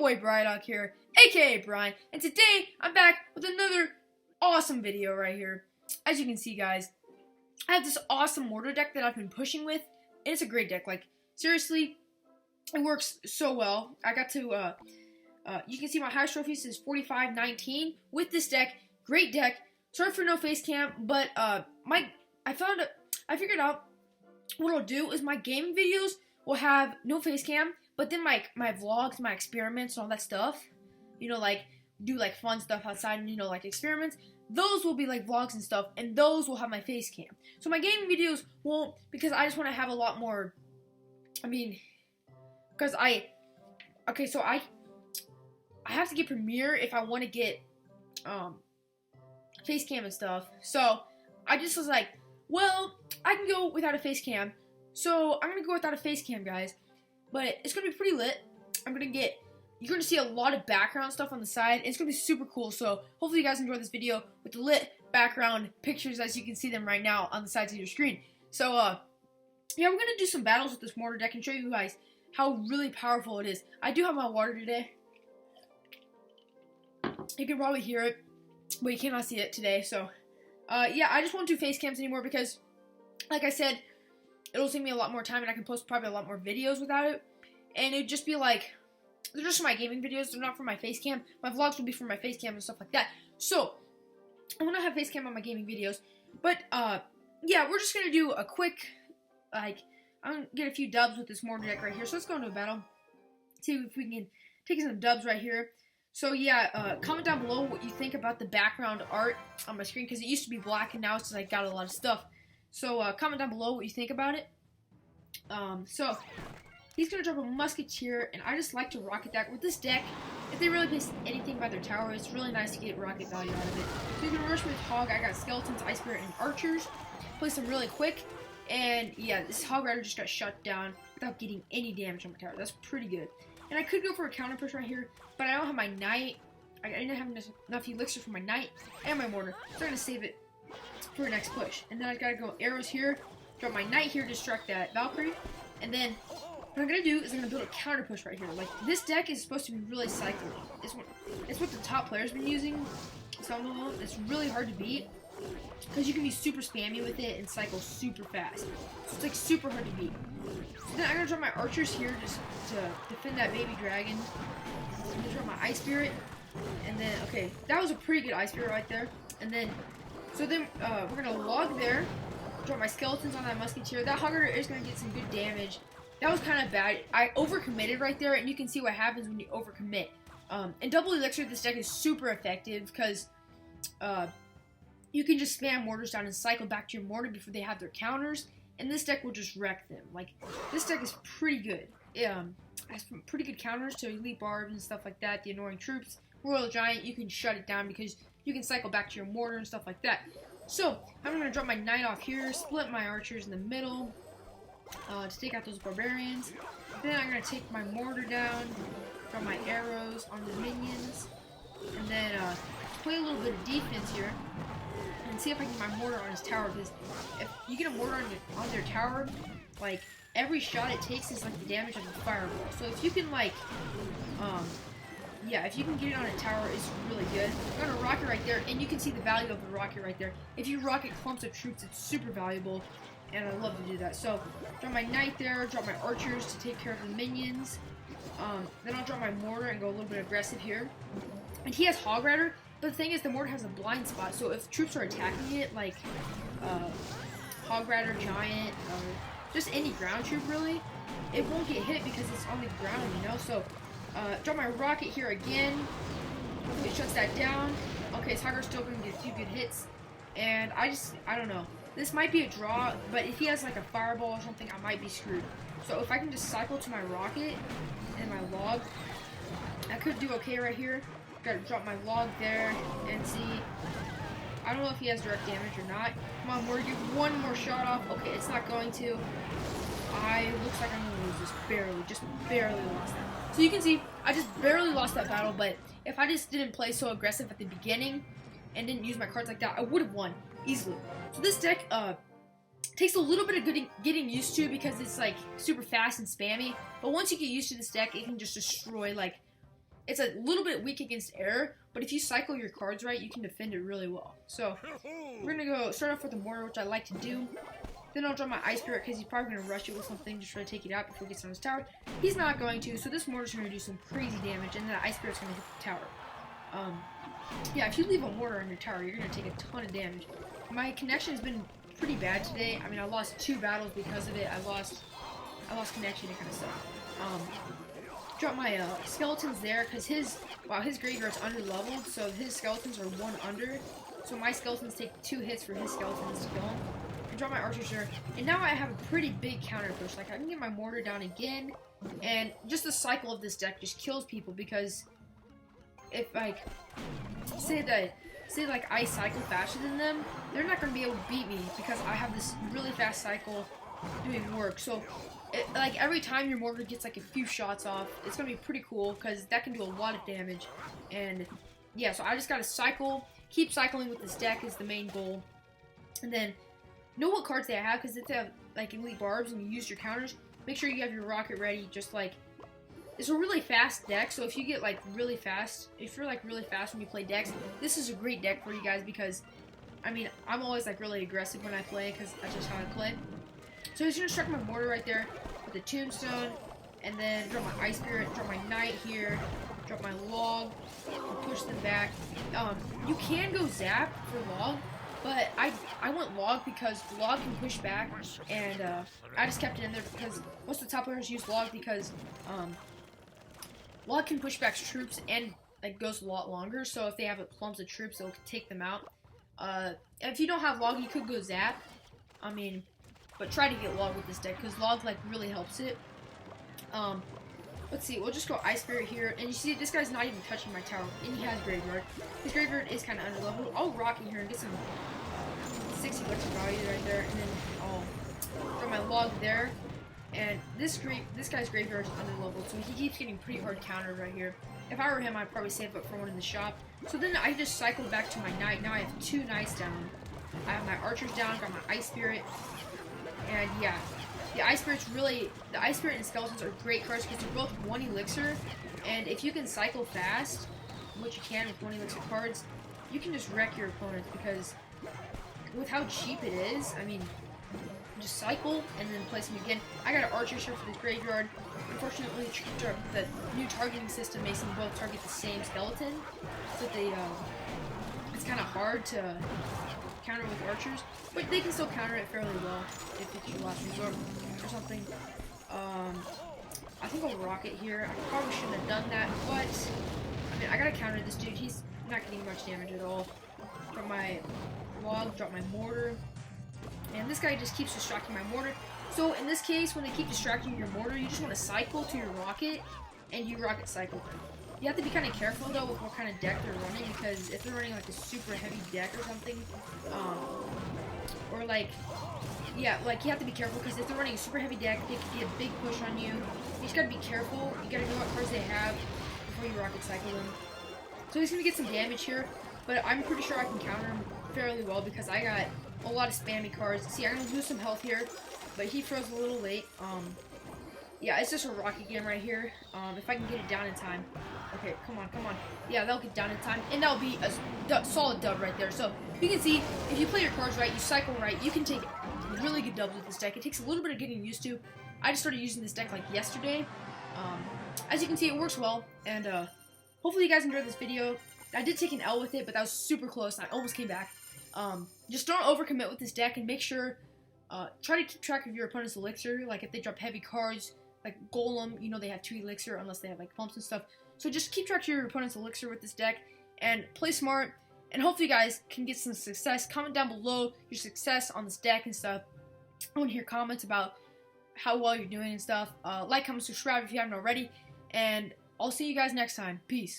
boy Brydock here, aka Brian, and today I'm back with another awesome video right here. As you can see, guys, I have this awesome Mortar deck that I've been pushing with, and it's a great deck. Like, seriously, it works so well. I got to, you can see my highest trophies is 45-19 with this deck. Great deck. Sorry for no face cam, but I figured out what I'll do is my gaming videos will have no face cam, but then my vlogs, my experiments, and all that stuff, you know, like, do, like, fun stuff outside, and, you know, like, experiments, those will be, like, vlogs and stuff, and those will have my face cam. So my gaming videos won't, because I just want to have a lot more, because I have to get Premiere if I want to get, face cam and stuff, so I just was like, well, I can go without a face cam, so I'm gonna go without a face cam, guys. But it's gonna be pretty lit. You're gonna see a lot of background stuff on the side. It's gonna be super cool. So hopefully you guys enjoy this video with the lit background pictures as you can see them right now on the sides of your screen. So yeah, we're gonna do some battles with this Mortar deck and show you guys how really powerful it is. I do have my water today. You can probably hear it, but you cannot see it today. So yeah, I just won't do face cams anymore because, like I said, it'll take me a lot more time and I can post probably a lot more videos without it. And it'd just be like, they're just for my gaming videos, they're not for my face cam. My vlogs will be for my face cam and stuff like that. So, I will not have face cam on my gaming videos. But, yeah, we're just gonna do a quick, like, I'm gonna get a few dubs with this Mortar deck right here. So let's go into a battle. See if we can take some dubs right here. So yeah, comment down below what you think about the background art on my screen, because it used to be black and now it's like got a lot of stuff. So comment down below what you think about it. So he's gonna drop a Musketeer, and I just like to rocket that with this deck. If they really place anything by their tower, it's really nice to get rocket value out of it. So you can rush with Hog. I got Skeletons, Ice Spirit, and Archers. Place them really quick, and yeah, this Hog Rider just got shut down without getting any damage on my tower. That's pretty good. And I could go for a counter push right here, but I don't have my Knight. I didn't have enough elixir for my Knight and my Mortar, so I'm gonna save it for the next push. And then I gotta go arrows here, drop my Knight here to distract that Valkyrie, and then what I'm gonna do is I'm gonna build a counter push right here. Like, this deck is supposed to be really cycling. It's what the top players been using. Some of them, it's really hard to beat because you can be super spammy with it and cycle super fast. So it's like super hard to beat. So then I'm gonna drop my Archers here just to defend that baby dragon. I'm gonna drop my Ice Spirit, and then okay, that was a pretty good Ice Spirit right there. And then we're gonna log there, drop my Skeletons on that Musketeer. That Hog Rider is gonna get some good damage. That was kind of bad. I overcommitted right there, and you can see what happens when you overcommit. And double elixir, this deck is super effective because you can just spam Mortars down and cycle back to your Mortar before they have their counters, and this deck will just wreck them. Like, this deck is pretty good. It has pretty good counters to Elite Barbs and stuff like that. The Annoying Troops, Royal Giant, you can shut it down because you can cycle back to your Mortar and stuff like that. So, I'm going to drop my Knight off here, split my Archers in the middle to take out those Barbarians. Then I'm going to take my Mortar down, drop my arrows on the minions, and then play a little bit of defense here and see if I can get my Mortar on his tower, because if you get a Mortar on their tower, like, every shot it takes is like the damage of a fireball. So if you can, like, yeah, if you can get it on a tower, it's really good. I'm gonna rocket right there, and you can see the value of the rocket right there. If you rocket clumps of troops, it's super valuable, and I love to do that. So, drop my Knight there, drop my Archers to take care of the minions. Then I'll drop my Mortar and go a little bit aggressive here. And he has Hog Rider, but the thing is, the Mortar has a blind spot, so if troops are attacking it, like, Hog Rider, Giant, just any ground troop really, it won't get hit because it's on the ground, you know. So drop my rocket here again. It shuts that down. Okay, so Tiger's still gonna get a few good hits, and I don't know, this might be a draw, but if he has like a fireball or something, I might be screwed. So if I can just cycle to my rocket and my log, I could do okay right here. Gotta drop my log there and see. I don't know if he has direct damage or not. Come on, we're gonna get one more shot off. Okay, it's not going to. Looks like I'm gonna lose this. Just barely lost that. So you can see, I just barely lost that battle, but if I just didn't play so aggressive at the beginning and didn't use my cards like that, I would have won easily. So this deck takes a little bit of getting used to because it's like super fast and spammy, but once you get used to this deck, it can just destroy like it's a little bit weak against air, but if you cycle your cards right, you can defend it really well. So we're gonna go start off with the mortar, which I like to do. Then I'll draw my ice spirit because he's probably gonna rush it with something to try to take it out before he gets on his tower. He's not going to, so this mortar's gonna do some crazy damage, and then the ice spirit's gonna hit the tower. Yeah, if you leave a mortar on your tower, you're gonna take a ton of damage. My connection has been pretty bad today. I mean, I lost 2 battles because of it. I lost connection. It kind of sucked. Drop my skeletons there because his graveyard's under leveled, so his skeletons are 1 under. So my skeletons take 2 hits for his skeletons to kill him. And drop my archers there, and now I have a pretty big counter push. Like I can get my mortar down again, and just the cycle of this deck just kills people because if like say like I cycle faster than them, they're not going to be able to beat me because I have this really fast cycle doing work. So like every time your mortar gets like a few shots off, it's going to be pretty cool because that can do a lot of damage. And yeah, so I just got to cycle, keep cycling with this deck is the main goal. And then know what cards they have, because if they have like elite barbs and you use your counters, make sure you have your rocket ready. Just like it's a really fast deck, so if you get like really fast, if you're like really fast when you play decks, this is a great deck for you guys because, I mean, I'm always like really aggressive when I play because that's just how I play. So I'm just gonna struck my mortar right there with the tombstone, and then drop my ice spirit, drop my knight here, drop my log, and push them back. You can go zap for log, but I went log because log can push back, and I just kept it in there because most of the top players use log because log can push back troops and it goes a lot longer. So if they have clumps of troops, it'll take them out. If you don't have log, you could go zap. I mean, but try to get log with this deck because log like really helps it. Let's see, we'll just go ice spirit here, and you see this guy's not even touching my tower, and he has graveyard. His graveyard is kind of under level. I'll rock in here and get some 60 elixir value right there, and then I'll throw my log there. And this guy's graveyard is under level, so he keeps getting pretty hard countered right here. If I were him, I'd probably save up for one in the shop. So then I just cycled back to my knight. Now I have 2 knights down. I have my archers down, got my ice spirit, and yeah. The ice spirit and skeletons are great cards because they're both 1 elixir, and if you can cycle fast, which you can with 1 elixir cards, you can just wreck your opponents because with how cheap it is, I mean, just cycle and then place them again. I got an archer here for this graveyard. Unfortunately, the new targeting system makes them both target the same skeleton, so they it's kind of hard to counter with archers, but they can still counter it fairly well if it's your last resort or something. I think I'll rock it here. I probably shouldn't have done that, but I mean, I gotta counter this dude. He's not getting much damage at all. Drop my log, drop my mortar, and this guy just keeps distracting my mortar. So in this case, when they keep distracting your mortar, you just want to cycle to your rocket, and you rocket cycle them. You have to be kind of careful though with what kind of deck they're running, because if they're running like a super heavy deck or something, or like, yeah, like you have to be careful because if they're running a super heavy deck, they could get a big push on you. You just gotta be careful. You gotta know what cards they have before you rocket cycle them. So he's gonna get some damage here, but I'm pretty sure I can counter him fairly well because I got a lot of spammy cards. See, I'm gonna lose some health here, but he froze a little late. Yeah, it's just a rocket game right here. If I can get it down in time. Okay, come on, come on. Yeah, that'll get down in time, and that'll be a solid dub right there. So you can see, if you play your cards right, you cycle right, you can take really good dubs with this deck. It takes a little bit of getting used to. I just started using this deck like yesterday. As you can see, it works well, and hopefully you guys enjoyed this video. I did take an L with it, but that was super close, and I almost came back. Just don't overcommit with this deck, and make sure, try to keep track of your opponent's elixir. Like if they drop heavy cards, like Golem, you know they have 2 elixir unless they have like pumps and stuff. So just keep track of your opponent's elixir with this deck and play smart. And hopefully you guys can get some success. Comment down below your success on this deck and stuff. I want to hear comments about how well you're doing and stuff. Like, comment, subscribe if you haven't already. And I'll see you guys next time. Peace.